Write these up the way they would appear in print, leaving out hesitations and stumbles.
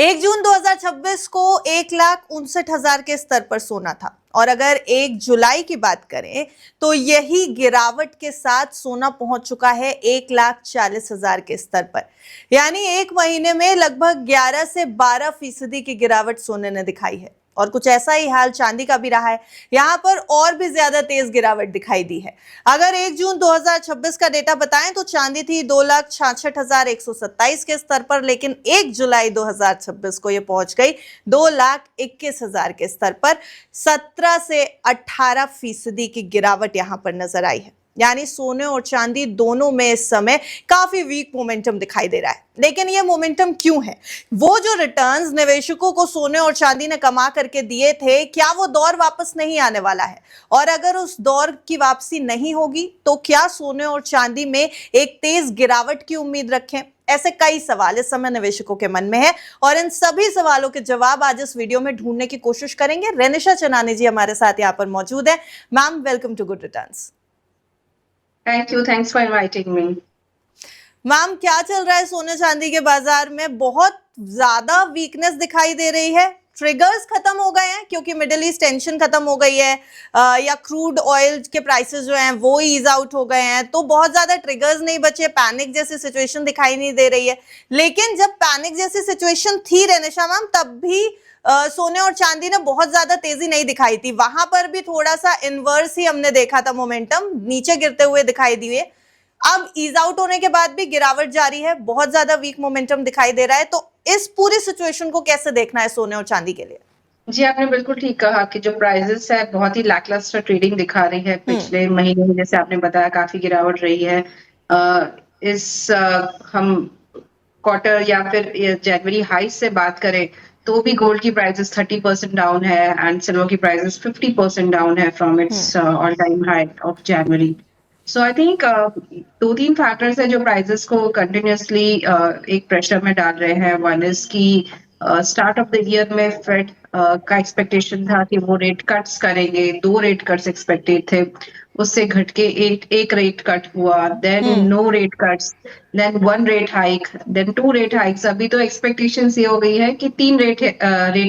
1 जून 2026 को 1,59,000 के स्तर पर सोना था और अगर 1 जुलाई की बात करें तो यही गिरावट के साथ सोना पहुंच चुका है 1,40,000 के स्तर पर। यानी एक महीने में लगभग 11 से 12% की गिरावट सोने ने दिखाई है और कुछ ऐसा ही हाल चांदी का भी रहा है। यहां पर और भी ज्यादा तेज गिरावट दिखाई दी है। अगर 1 जून 2026 का डेटा बताएं तो चांदी थी 2,66,127 के स्तर पर, लेकिन 1 जुलाई 2026 को ये पहुंच गई 2,21,000 के स्तर पर। 17 से 18% की गिरावट यहां पर नजर आई है। यानी सोने और चांदी दोनों में इस समय काफी वीक मोमेंटम दिखाई दे रहा है। लेकिन ये मोमेंटम क्यों है? वो जो रिटर्न्स निवेशकों को सोने और चांदी ने कमा करके दिए थे, क्या वो दौर वापस नहीं आने वाला है? और अगर उस दौर की वापसी नहीं होगी तो क्या सोने और चांदी में एक तेज गिरावट की उम्मीद रखें? ऐसे कई सवाल इस समय निवेशकों के मन में है और इन सभी सवालों के जवाब आज इस वीडियो में ढूंढने की कोशिश करेंगे। रेनिशा चनानी जी हमारे साथ यहाँ पर मौजूद है। Ma'am, welcome to Good Returns. Thank you, thanks for inviting me. Ma'am, क्या चल रहा है सोने चांदी के बाजार में? बहुत ज्यादा वीकनेस दिखाई दे रही है। ट्रिगर्स खत्म हो गए हैं क्योंकि मिडिल ईस्ट टेंशन खत्म हो गई है, या क्रूड ऑयल के प्राइसेस जो हैं वो ईज आउट हो गए हैं, तो बहुत ज्यादा ट्रिगर्स नहीं बचे। पैनिक जैसी सिचुएशन दिखाई नहीं दे रही है। लेकिन जब पैनिक जैसी सिचुएशन थी रेनिशा मैम, तब भी सोने और चांदी ने बहुत ज्यादा तेजी नहीं दिखाई थी। वहां पर भी थोड़ा सा इनवर्स ही हमने देखा था, मोमेंटम नीचे गिरते हुए दिखाई दिए। अब ईज आउट होने के बाद भी गिरावट जारी है, बहुत ज्यादा वीक मोमेंटम दिखाई दे रहा है। तो इस पूरी सिचुएशन को कैसे देखना है सोने और चांदी के लिए? जी, आपने बिल्कुल ठीक कहा कि जो प्राइसेस है बहुत ही लैकलस्टर ट्रेडिंग दिखा रही है। पिछले महीने में जैसे आपने बताया काफी गिरावट रही है। हम क्वार्टर या फिर जनवरी हाई से बात करें तो भी गोल्ड की प्राइसेस 30% डाउन है एंड सिल्वर की प्राइसेस 50% डाउन है from its all time high of January. So I think 2-3 factors है जो प्राइसेस को कंटिन्यूअसली एक प्रेशर में डाल रहे हैं। वन इज की स्टार्ट ऑफ द ईयर में फेड का एक्सपेक्टेशन था कि वो रेट कट्स करेंगे, 2 रेट कट्स एक्सपेक्टेड थे, उससे घट के एक रेट कट हुआ, then no rate cuts, then 1 rate hike, then 2 rate hikes. अभी तो एक्सपेक्टेशंस ये हो गई है कि 3 रेट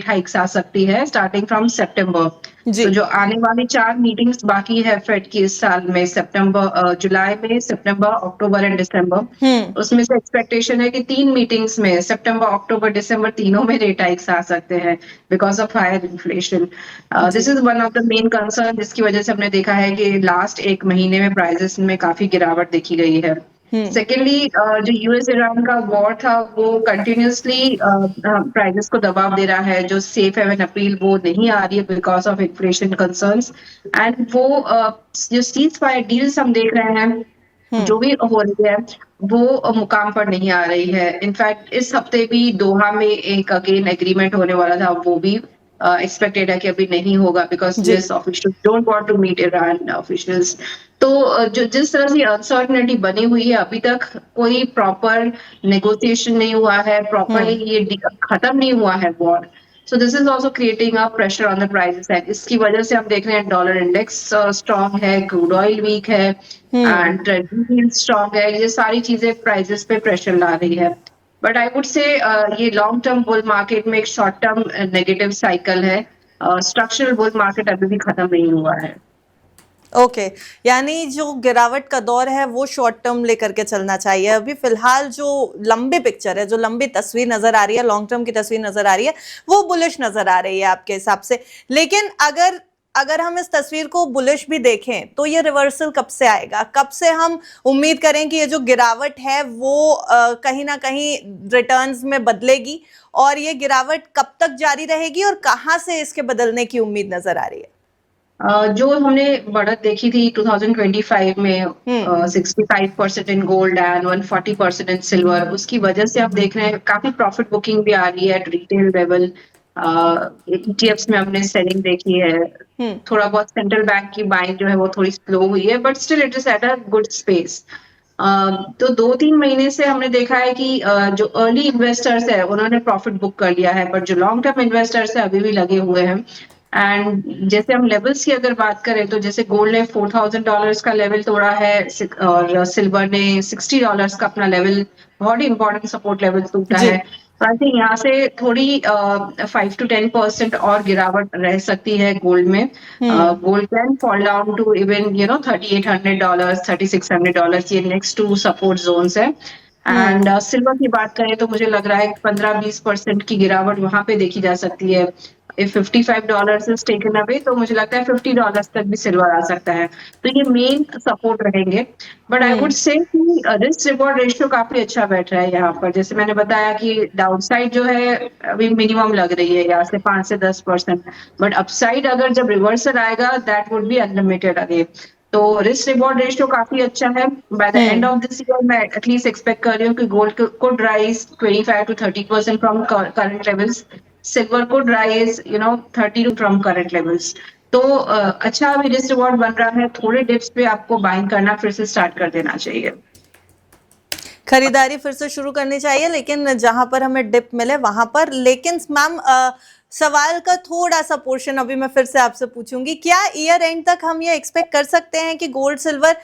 हाइक्स आ सकती है स्टार्टिंग फ्रॉम सितंबर। तो जो आने वाली 4 मीटिंग्स बाकी है फेड की इस साल में, जुलाई में, सितंबर, अक्टूबर एंड दिसंबर, उसमें से एक्सपेक्टेशन है कि 3 मीटिंग्स में सितंबर, अक्टूबर, दिसंबर तीनों में रेट हाइक्स आ सकते हैं because of higher inflation. This is one of the main concern जिसकी वजह से हमने देखा है कि लास्ट 1 महीने में प्राइसेस में काफी गिरावट देखी गई है। सेकेंडली, जो यूएस ईरान का वॉर था वो कंटिन्यूसली प्राइसेस को दबाव दे रहा है। जो सेफ हेवन अपील वो नहीं आ रही है because of inflation concerns and वो जो सीज फायर डील्स हम देख रहे हैं जो भी हो रही है वो मुकाम पर नहीं आ रही है। इनफैक्ट इस हफ्ते भी दोहा में एक अगेन एग्रीमेंट होने वाला था, वो भी एक्सपेक्टेड है कि अभी नहीं होगा because US officials don't want to meet Iran officials. तो जो जिस तरह से अनसर्टनिटी बनी हुई है, अभी तक कोई प्रॉपर नेगोशिएशन नहीं हुआ है, प्रॉपरली ये खत्म नहीं हुआ है war. So this is also creating a pressure on the prices and इसकी वजह से हम देख रहे हैं डॉलर इंडेक्स स्ट्रॉन्ग है, क्रूड ऑयल वीक है एंड ट्रेजरी स्ट्रॉन्ग है। ये सारी चीजें प्राइसेस पे प्रेशर ला रही है। बट आई वुड से ये लॉन्ग टर्म बुल मार्केट में एक शॉर्ट टर्म नेगेटिव साइकिल है। स्ट्रक्चरल बुल मार्केट अभी भी खत्म नहीं हुआ है। ओके, यानी जो गिरावट का दौर है वो शॉर्ट टर्म लेकर के चलना चाहिए। अभी फिलहाल जो लंबी पिक्चर है, जो लंबी तस्वीर नजर आ रही है, लॉन्ग टर्म की तस्वीर नजर आ रही है, वो बुलिश नजर आ रही है आपके हिसाब से। लेकिन अगर हम इस तस्वीर को बुलिश भी देखें तो ये रिवर्सल कब से आएगा? कब से हम उम्मीद करें कि ये जो गिरावट है वो कहीं ना कहीं रिटर्न्स में बदलेगी और ये गिरावट कब तक जारी रहेगी और कहाँ से इसके बदलने की उम्मीद नजर आ रही है? जो हमने बढ़त देखी थी 2025 में 65% in gold and 140% in silver, उसकी वजह से आप देख रहे हैं काफी प्रॉफिट बुकिंग भी आ रही है एट रिटेल लेवल। ETFs में हमने सेलिंग देखी है। थोड़ा बहुत सेंट्रल बैंक की बाइंग जो है वो थोड़ी स्लो हुई है but still it is at a good space. तो 2-3 महीने से हमने देखा है कि जो अर्ली इन्वेस्टर्स है उन्होंने प्रॉफिट बुक कर लिया है, बट जो लॉन्ग टर्म इन्वेस्टर्स है अभी भी लगे हुए हैं। एंड जैसे हम लेवल्स की अगर बात करें तो जैसे गोल्ड ने $4,000 का लेवल तोड़ा है और सिल्वर ने $60 का अपना लेवल, बहुत ही इंपॉर्टेंट सपोर्ट लेवल टूटा है। आई थिंक यहाँ से थोड़ी 5 to 10% और गिरावट रह सकती है गोल्ड में। Gold can fall down to even $3,800, $3,600, ये नेक्स्ट टू सपोर्ट जोन्स है। एंड सिल्वर की बात करें तो मुझे लग रहा है 15-20% की गिरावट वहां पे देखी जा सकती है। इफ $55 इज टेकन अवे तो मुझे लगता है $50 तक भी सिल्वर आ सकता है। तो ये मेन सपोर्ट रहेंगे। बट आई वुड से कि रिस्क रिवॉर्ड रेशियो काफी अच्छा बैठ रहा है यहाँ पर। जैसे मैंने बताया कि डाउनसाइड जो है अभी मिनिमम लग रही है यहाँ से 5 से 10%, बट अपसाइड अगर जब रिवर्सल आएगा that would B unlimited again. तो रिस्क रिवॉर्ड रेशियो काफी अच्छा है। By the end of this year मैं एटलीस्ट एक्सपेक्ट कर रही हूँ कि gold could rise 25 to 30% from current levels. Silver could rise 30 from current levels. तो अच्छा अभी रिस्क रिवॉर्ड बन रहा है। थोड़े डिप्स पे आपको बाइंग करना फिर से स्टार्ट कर देना चाहिए। खरीदारी फिर से शुरू करनी चाहिए, लेकिन जहां पर हमें डिप मिले वहां पर। लेकिन मैम सवाल का थोड़ा सा पोर्शन अभी मैं फिर से आपसे पूछूंगी, क्या ईयर एंड तक हम ये एक्सपेक्ट कर सकते हैं कि गोल्ड सिल्वर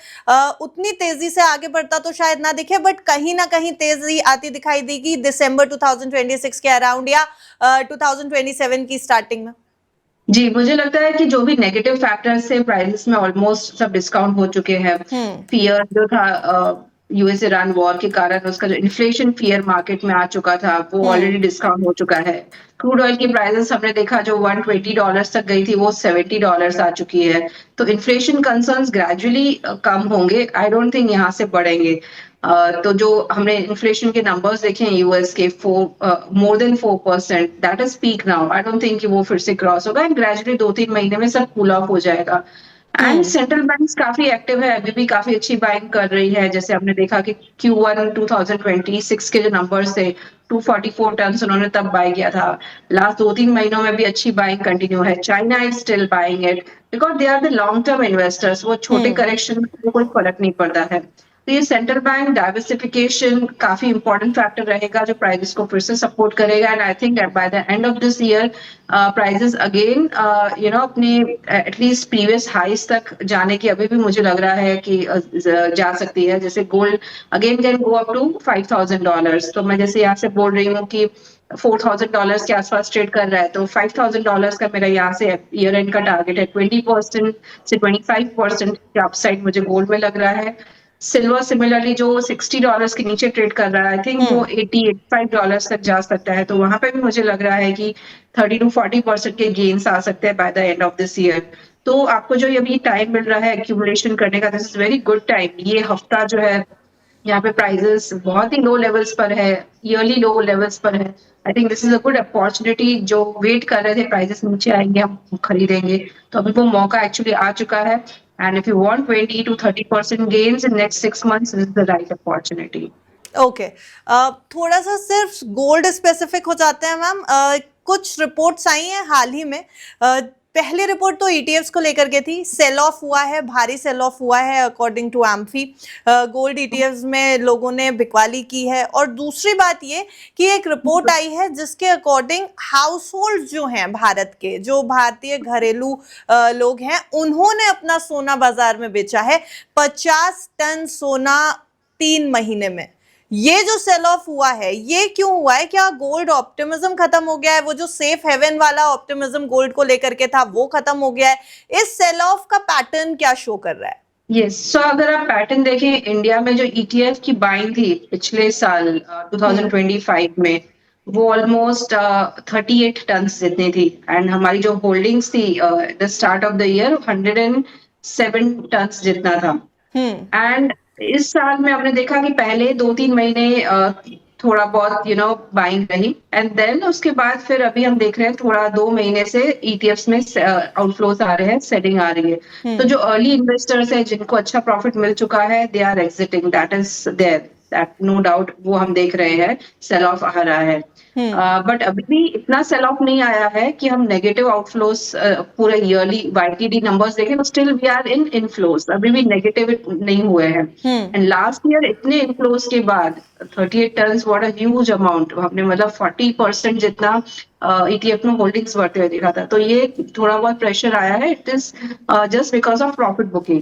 उतनी तेजी से आगे बढ़ता तो शायद ना दिखे, बट कहीं ना कहीं तेजी आती दिखाई देगी दिसंबर 2026 के अराउंड या 2027 की स्टार्टिंग में? जी, मुझे लगता है कि जो भी नेगेटिव फैक्टर्स थे प्राइसेस में ऑलमोस्ट सब डिस्काउंट हो चुके हैं। फियर जो था यूएस ईरान वॉर के कारण उसका जो इन्फ्लेशन फियर मार्केट में आ चुका था वो ऑलरेडी डिस्काउंट हो चुका है। क्रूड ऑयल की प्राइसेस हमने देखा जो $120 तक गई थी वो $70 आ चुकी है। तो इन्फ्लेशन कंसर्न्स ग्रेजुअली कम होंगे। आई डोंट थिंक यहाँ से बढ़ेंगे। तो जो हमने इन्फ्लेशन के नंबर्स देखे हैं यूएस के more than 4%, that is peak now. I don't think कि वो फिर से क्रॉस होगा एंड ग्रेजुअली 2-3 महीने में सब कूल ऑफ हो जाएगा। एंड सेंट्रल बैंक्स काफी एक्टिव है, अभी भी काफी अच्छी बाइंग कर रही है। जैसे हमने देखा कि Q1 2026 के जो नंबर्स थे 244 टन उन्होंने तब बाय किया था। लास्ट 2-3 महीनों में भी अच्छी बाइंग कंटिन्यू है। China is still buying it because they are the long term investors. वो छोटे करेक्शन में कोई फर्क नहीं पड़ता है। तो ये सेंट्रल बैंक डाइवर्सिफिकेशन काफी इंपॉर्टेंट फैक्टर रहेगा जो प्राइसेस को फिर से सपोर्ट करेगा। And I think by the end of this year prices again अपने एटलीस्ट प्रीवियस हाइस तक जाने की अभी भी मुझे लग रहा है कि जा सकती है। जैसे gold again can go up to $5,000। तो मैं जैसे यहाँ से बोल रही हूँ कि $4,000 के आसपास ट्रेड कर रहा है तो $5,000 का मेरा यहाँ से ईयर एंड का टारगेट है। 20% से 25% के अपसाइड मुझे गोल्ड में लग रहा है। सिल्वर सिमिलरली जो $60 के नीचे ट्रेड कर रहा है, आई थिंक वो $80-85 तक जा सकता है। तो वहां पे भी मुझे लग रहा है कि 30-40% के गेन्स आ सकते हैं by the end of this year. तो आपको जो अभी टाइम मिल रहा है एक्यूमुलेशन करने का, this is very good time. ये हफ्ता जो है यहाँ पे प्राइजेस बहुत ही लो लेवल्स पर है, ईयरली लो लेवल्स पर है। I think this is a good opportunity. जो वेट कर रहे थे प्राइजेस नीचे आएंगे हम खरीदेंगे, तो अभी वो मौका एक्चुअली आ चुका है। And if you want 20-30% gains in next 6 months, this is the right opportunity. Okay, थोड़ा सा सिर्फ गोल्ड स्पेसिफिक हो जाते हैं मैम। कुछ रिपोर्ट्स आई हैं हाल ही में। पहली रिपोर्ट तो ईटीएफ्स को लेकर के थी, सेल ऑफ हुआ है, भारी सेल ऑफ हुआ है according to AMFI. Gold ETFs में लोगों ने बिकवाली की है। और दूसरी बात ये कि एक रिपोर्ट आई है जिसके अकॉर्डिंग हाउस होल्ड जो हैं भारत के, जो भारतीय घरेलू लोग हैं, उन्होंने अपना सोना बाजार में बेचा है 50 टन सोना 3 महीने में। ये जो सेल ऑफ हुआ है ये क्यों हुआ है? क्या गोल्ड ऑप्टिमिज्म खत्म हो गया है? वो जो सेफ हेवन वाला ऑप्टिमिज्म गोल्ड को लेकर के था वो खत्म हो गया है? इस सेल ऑफ का पैटर्न क्या शो कर रहा है? यस, सो अगर आप पैटर्न देखें इंडिया में जो ईटीएफ की बाइंग थी पिछले साल 2025 में, वो ऑलमोस्ट 38 टन जितनी थी। एंड हमारी जो होल्डिंग्स थी the start of the year 107 ton जितना था। एंड इस साल में हमने देखा कि पहले 2-3 महीने थोड़ा बहुत बाइंग रही एंड देन उसके बाद फिर अभी हम देख रहे हैं थोड़ा 2 महीने से ईटीएफ्स में आउटफ्लोज आ रहे हैं, सेलिंग आ रही है। तो जो अर्ली इन्वेस्टर्स है जिनको अच्छा प्रॉफिट मिल चुका है, they are exiting, that is there, that no doubt वो हम देख रहे हैं, सेल ऑफ आ रहा है। बट अभी भी इतना सेल ऑफ नहीं आया है कि हम नेगेटिव आउटफ्लोस पूरे ईयरली वाईटीडी नंबर्स देखें तो still we are in inflows, अभी भी नेगेटिव नहीं हुए हैं। एंड लास्ट ईयर इतने इनफ्लोस के बाद 38 ton, what a huge amount. हमने मतलब 40% जितना ईटीएफ में होल्डिंग्स बढ़ते हुए देखा था। तो ये थोड़ा बहुत प्रेशर आया है, it is just because of profit booking.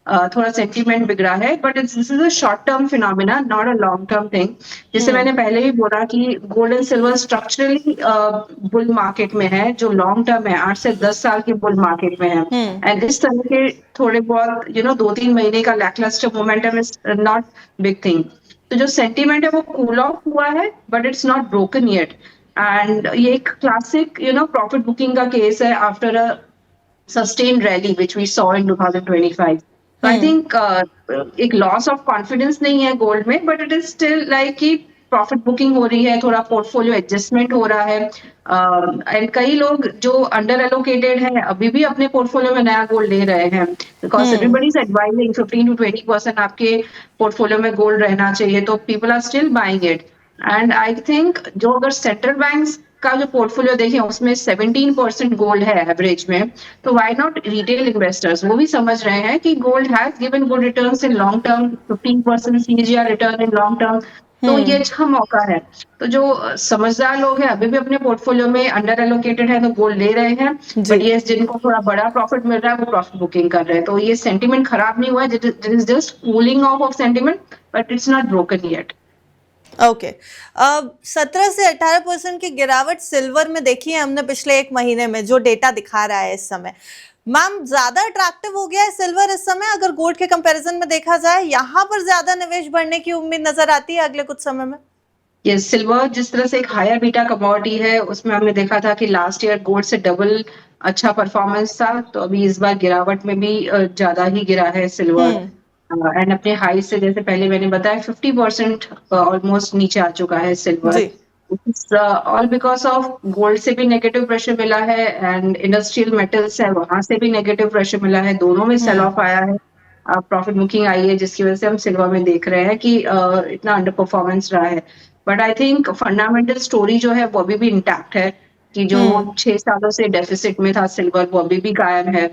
थोड़ा सेंटीमेंट बिगड़ा है, but this is a short term phenomena, not a long term thing. जैसे मैंने पहले ही बोला कि gold and silver structurally bull market में है, जो लॉन्ग टर्म है, 8 से 10 साल के बुल मार्केट में है। हम्म। एंड इस तरह के थोड़े बहुत 2-3 महीने का lacklustre momentum is not big thing. तो जो सेंटीमेंट है वो कूल ऑफ हुआ है, but it's not broken yet. And ये एक क्लासिक प्रॉफिट बुकिंग का केस है after a sustained rally which we saw in 2025. So I hmm. think एक लॉस ऑफ कॉन्फिडेंस नहीं है गोल्ड में, but it is still like कि profit booking हो रही है, थोड़ा पोर्टफोलियो एडजस्टमेंट हो रहा है। एंड कई लोग जो अंडर एलोकेटेड है अभी भी अपने पोर्टफोलियो में नया गोल्ड ले रहे हैं, because hmm. Everybody is advising 15 to 20% आपके पोर्टफोलियो में गोल्ड रहना चाहिए, तो people are still buying it. And I think जो अगर सेंट्रल बैंक्स का जो पोर्टफोलियो देखें उसमें 17% गोल्ड है एवरेज में, तो व्हाई नॉट रिटेल इन्वेस्टर्स, वो भी समझ रहे हैं कि gold has given good returns in long term, 15% CAGR return in long term, तो ये हम्म। अच्छा मौका है। तो जो समझदार लोग हैं अभी भी अपने पोर्टफोलियो में अंडर एलोकेटेड है तो गोल्ड ले रहे हैं, जी। बट ये जिनको थोड़ा बड़ा प्रॉफिट मिल रहा है वो प्रॉफिट बुकिंग कर रहे हैं। तो ये सेंटीमेंट खराब नहीं हुआ है, it is just cooling of sentiment, but it's not broken yet. Okay. अब 17 से 18% की गिरावट सिल्वर में देखी है हमने पिछले एक महीने में, जो डेटा दिखा रहा है इस समय। मैम, ज्यादा अट्रैक्टिव हो गया है सिल्वर इस समय अगर गोल्ड के कंपैरिजन में देखा जाए? यहाँ पर ज्यादा निवेश बढ़ने की उम्मीद नजर आती है अगले कुछ समय में? ये सिल्वर जिस तरह से एक हायर बीटा कमोडिटी है, उसमें हमने देखा था कि लास्ट ईयर गोल्ड से डबल अच्छा परफॉर्मेंस था, तो अभी इस बार गिरावट में भी ज्यादा ही गिरा है सिल्वर। हम्म। एंड अपने हाई से, जैसे पहले मैंने बताया, 50% ऑलमोस्ट नीचे आ चुका है सिल्वर। जी। ऑल बिकॉज ऑफ गोल्ड से भी नेगेटिव प्रेशर मिला है, एंड इंडस्ट्रियल मेटल्स है वहां से भी नेगेटिव प्रेशर मिला है, दोनों में सेल ऑफ आया है, प्रॉफिट बुकिंग आई है, जिसकी वजह से हम सिल्वर में देख रहे हैं कि इतना अंडर परफॉर्मेंस रहा है। But I think fundamental story जो है वो अभी भी इंटैक्ट है, कि जो हम्म। 6 सालों से डेफिसिट में था सिल्वर, वो अभी भी कायम है।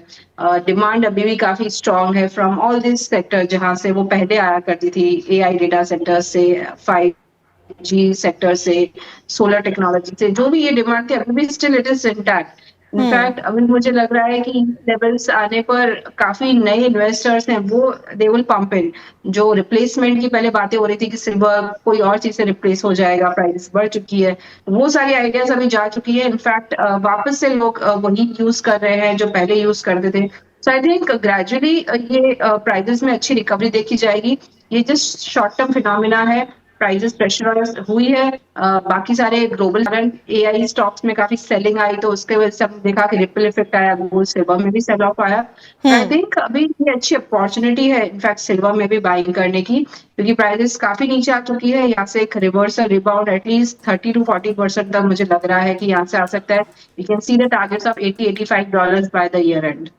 डिमांड अभी भी काफी स्ट्रांग है फ्रॉम ऑल दिस सेक्टर, जहां से वो पहले आया करती थी, एआई डेटा सेंटर से, 5G सेक्टर से, सोलर टेक्नोलॉजी से, जो भी ये डिमांड थी अभी भी still it is intact. Hmm. In fact अभी मुझे लग रहा है कि लेवल्स आने पर काफी नए इन्वेस्टर्स हैं, वो दे विल पंप इन। जो रिप्लेसमेंट की पहले बातें हो रही थी कि सिल्वर कोई और चीज से रिप्लेस हो जाएगा, प्राइस बढ़ चुकी है, वो सारी आइडियाज अभी जा चुकी है। इनफैक्ट वापस से लोग वही यूज कर रहे हैं जो पहले यूज करते थे। सो आई थिंक ग्रेजुअली ये प्राइसेस में अच्छी रिकवरी देखी जाएगी। ये जस्ट शॉर्ट टर्म फिनोमिना है, प्राइसेस प्रेशराइज हुई है। बाकी सारे ग्लोबल एआई स्टॉक्स में काफी सेलिंग आई, तो उसके वजह से हमने देखा कि रिपल इफेक्ट आया, गोल्ड सिल्वर में भी सेल ऑफ आया। आई हम्म। थिंक अभी ये अच्छी अपॉर्चुनिटी है इनफैक्ट सिल्वर में भी बाइंग करने की, क्योंकि प्राइसेस काफी नीचे आ चुकी है। यहाँ से एक रिवर्सल रिबाउंड एटलीस्ट 30 to 40% तक मुझे लग रहा है कि यहाँ से आ सकता है। We can see the targets of $80-85 by the year end.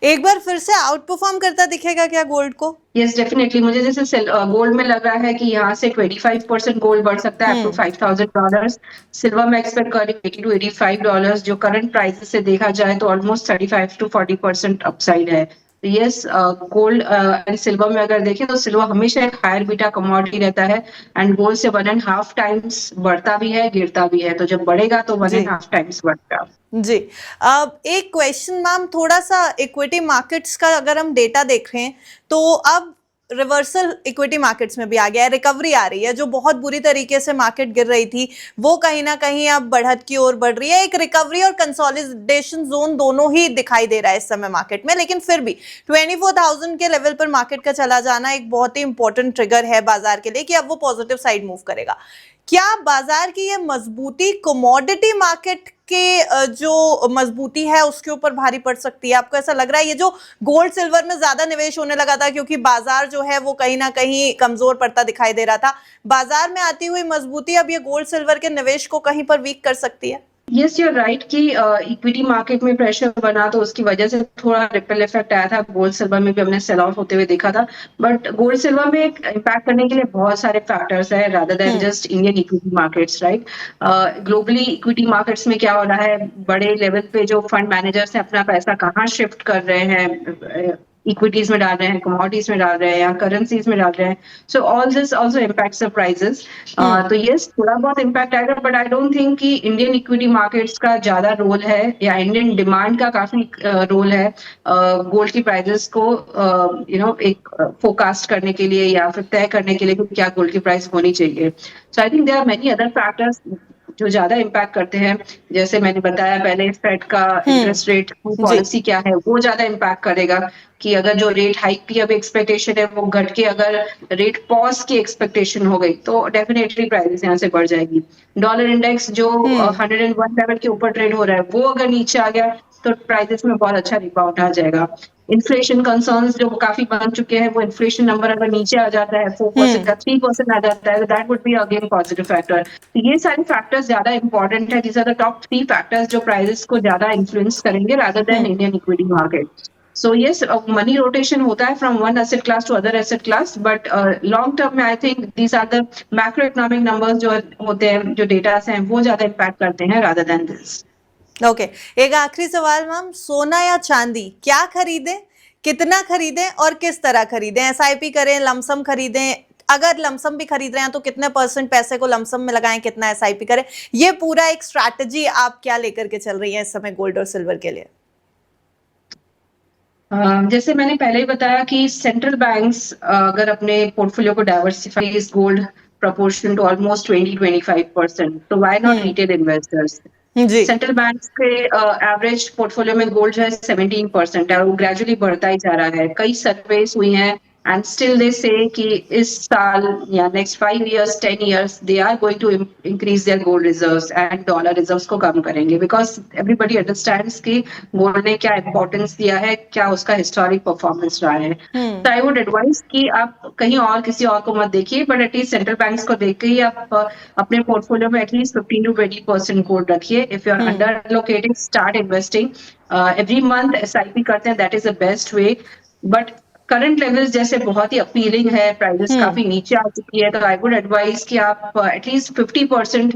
एक बार फिर से आउट परफॉर्म करता दिखेगा क्या गोल्ड को? यस डेफिनेटली, मुझे जैसे गोल्ड में लग रहा है कि यहाँ से 25% गोल्ड बढ़ सकता है अप टू हम्म। $5,000। सिल्वर में एक्सपेक्ट कर रही हूँ $80 to 85, जो करंट प्राइसेस से देखा जाए तो ऑलमोस्ट 35 to 40% अपसाइड है। तो यस, गोल्ड एंड सिल्वर में अगर देखें तो सिल्वर हमेशा एक हायर बीटा कमोडिटी रहता है, एंड गोल्ड से 1.5 टाइम्स बढ़ता भी है, गिरता भी है, तो जब बढ़ेगा तो जी। 1.5 टाइम्स बढ़ता। जी। अब एक क्वेश्चन मैम, थोड़ा सा इक्विटी मार्केट्स का अगर हम डेटा देखें तो अब रिवर्सल इक्विटी मार्केट्स में भी आ गया है, रिकवरी आ रही है। जो बहुत बुरी तरीके से मार्केट गिर रही थी वो कहीं ना कहीं अब बढ़त की ओर बढ़ रही है। एक रिकवरी और कंसोलिडेशन जोन दोनों ही दिखाई दे रहा है इस समय मार्केट में, लेकिन फिर भी 24,000 के लेवल पर मार्केट का चला जाना एक बहुत ही इंपॉर्टेंट ट्रिगर है बाजार के लिए कि अब वो पॉजिटिव साइड मूव करेगा। क्या बाजार की ये मजबूती कमोडिटी मार्केट के जो मजबूती है उसके ऊपर भारी पड़ सकती है? आपको ऐसा लग रहा है ये जो गोल्ड सिल्वर में ज्यादा निवेश होने लगा था क्योंकि बाजार जो है वो कहीं ना कहीं कमजोर पड़ता दिखाई दे रहा था, बाजार में आती हुई मजबूती अब ये गोल्ड सिल्वर के निवेश को कहीं पर वीक कर सकती है? यस, यूर राइट कि इक्विटी मार्केट में प्रेशर बना तो उसकी वजह से थोड़ा रिपल इफेक्ट आया था। गोल्ड सिल्वर में भी हमने सेल ऑफ होते हुए देखा था, बट गोल्ड सिल्वर में इम्पैक्ट करने के लिए बहुत सारे फैक्टर्स है rather than just Indian equity markets, right. Globally equity markets में क्या हो रहा है, बड़े लेवल पे जो फंड मैनेजर्स हैं अपना पैसा कहाँ शिफ्ट कर रहे हैं, इक्विटीज में डाल रहे हैं, कमोडिटीज में डाल रहे हैं या करेंसीज में डाल रहे हैं. So all this also impacts the prices. तो यस, थोड़ा बहुत इम्पैक्ट आएगा, बट आई डोंट थिंक कि इंडियन इक्विटी मार्केट्स का ज्यादा रोल है या इंडियन डिमांड का काफी रोल है गोल्ड की प्राइसेस को एक फोरकास्ट करने के लिए या फिर तय करने के लिए कि क्या गोल्ड की प्राइस होनी चाहिए. So I think there are many other factors जो ज्यादा इम्पैक्ट करते हैं. जैसे मैंने बताया पहले, फेड का इंटरेस्ट रेट पॉलिसी क्या है, वो ज्यादा इम्पैक्ट करेगा कि अगर जो रेट हाइक की अब एक्सपेक्टेशन है वो घट के अगर रेट पॉज की एक्सपेक्टेशन हो गई तो डेफिनेटली प्राइसेस यहाँ से बढ़ जाएगी. डॉलर इंडेक्स जो 101 लेवल के ऊपर ट्रेड हो रहा है वो अगर नीचे आ गया तो प्राइसेस में बहुत अच्छा रिबाउंड आ जाएगा. इन्फ्लेशन कंसर्न्स जो काफी बन चुके हैं, वो इन्फ्लेशन नंबर अगर नीचे आ जाता है 4% का 3% आ जाता है, तो that would be again positive factor. ये सारे फैक्टर्स ज्यादा इंपॉर्टेंट है. These are the top 3 factors जो प्राइसेस को ज्यादा इन्फ्लुएंस करेंगे rather than Indian equity market. So yes, money rotation होता है from one asset class to other asset class, but long term में I think these are the macroeconomic numbers जो होते हैं, जो डेटा हैं, वो ज्यादा इम्पैक्ट करते हैं rather than this. ओके, एक आखिरी सवाल मैम, सोना या चांदी क्या खरीदें, कितना खरीदें और किस तरह खरीदें? एसआईपी करें, लमसम खरीदें? अगर लमसम भी खरीद रहे हैं तो कितने % पैसे को लमसम में लगाएं, कितना एसआईपी करें? ये पूरा एक स्ट्रैटेजी आप क्या लेकर के चल रही हैं इस समय गोल्ड और सिल्वर के लिए? जैसे मैंने पहले ही बताया कि सेंट्रल बैंक्स अगर अपने पोर्टफोलियो को डाइवर्सिफाई इस गोल्ड proportion to almost 20-25%. तो why not retail investors? जी. सेंट्रल बैंक के एवरेज पोर्टफोलियो में गोल्ड जो है 17% है और वो ग्रेजुअली बढ़ता ही जा रहा है. कई सर्वेस हुई हैं एंड स्टिल दे से कि इस साल या next 5 years 10 years they are going to increase their gold reserves and dollar reserves को कम करेंगे, बिकॉज एवरीबडी अंडरस्टैंड्स कि गोल्ड ने क्या इंपॉर्टेंस दिया है, क्या उसका हिस्टोरिक परफॉर्मेंस रहा है. तो आई वुड एडवाइस कि आप कहीं और किसी और को मत देखिए, बट एटलीस्ट सेंट्रल बैंक्स को देख के ही आप अपने पोर्टफोलियो में एटलीस्ट 15-20% गोल्ड रखिए. If you are under located, start investing every month. SIP करते हैं, that is the best way. But current levels जैसे बहुत ही अपीलिंग है, प्राइसेस काफी नीचे आ चुकी है, तो आई वुड एडवाइस कि आप at least 50%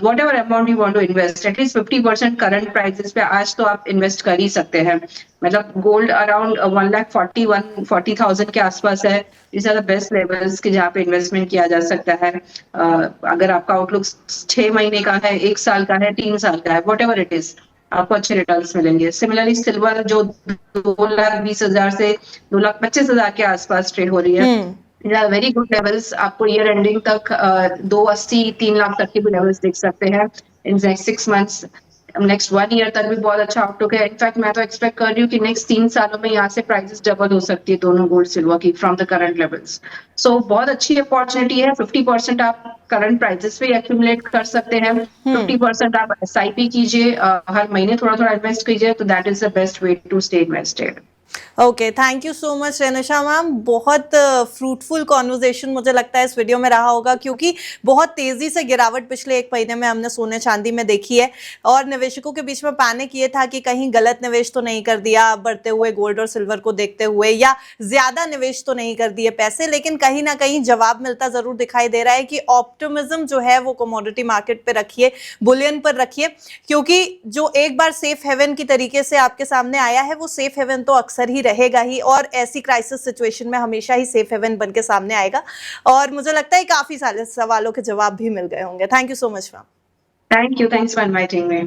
whatever amount you want to invest, at least 50% current prices पे आज तो आप इन्वेस्ट कर ही सकते हैं. मतलब गोल्ड अराउंड 1,40,000 के आसपास है. इस आर द बेस्ट लेवल्स के जहाँ पे इन्वेस्टमेंट किया जा सकता है. अगर आपका आउटलुक 6 महीने का है, 1 साल का है, 3 साल का है, वॉट एवर इट इज, आपको अच्छे रिटर्न्स मिलेंगे. सिमिलरली सिल्वर जो 2,20,000 से 2,25,000 के आसपास ट्रेड हो रही है, वेरी गुड लेवल्स. आपको ईयर एंडिंग तक 2,80-3 लाख तक के भी लेवल्स देख सकते हैं in next 6 months. Next 1 year तक भी बहुत अच्छा आउटलुक है. इनफैक्ट मैं तो एक्सपेक्ट कर रही हूँ कि नेक्स्ट 3 सालों में यहाँ से प्राइसेस डबल हो सकती है दोनों गोल्ड सिल्वर की फ्रॉम द करंट लेवल्स. सो बहुत अच्छी अपॉर्चुनिटी है. 50% आप करंट प्राइसेस पे एक्यूमुलेट कर सकते हैं, 50% आप SIP कीजिए, हर महीने थोड़ा थोड़ा इन्वेस्ट कीजिए, तो that is the best way to stay invested. Okay, thank you so much Renusha ma'am. बहुत फ्रूटफुल कॉन्वर्जेशन मुझे लगता है इस वीडियो में रहा होगा, क्योंकि बहुत तेजी से गिरावट पिछले 1 महीने में हमने सोने चांदी में देखी है और निवेशकों के बीच में पैनिक ये था कि कहीं गलत निवेश तो नहीं कर दिया बढ़ते हुए गोल्ड और सिल्वर को देखते हुए, या ज्यादा निवेश तो नहीं कर दिए पैसे. लेकिन कहीं ना कहीं जवाब मिलता जरूर दिखाई दे रहा है कि ऑप्टिमिज्म जो है वो कमोडिटी मार्केट पे रखिए, बुलियन पर रखिए, क्योंकि जो एक बार सेफ हेवन की तरीके से आपके सामने आया है वो सेफ हेवन तो अक्सर ही रहेगा ही, और ऐसी क्राइसिस सिचुएशन में हमेशा ही सेफ हेवन बन के सामने आएगा. और मुझे लगता है काफी सारे सवालों के जवाब भी मिल गए होंगे. Thank you so much ma'am. Thank you, thanks for inviting me.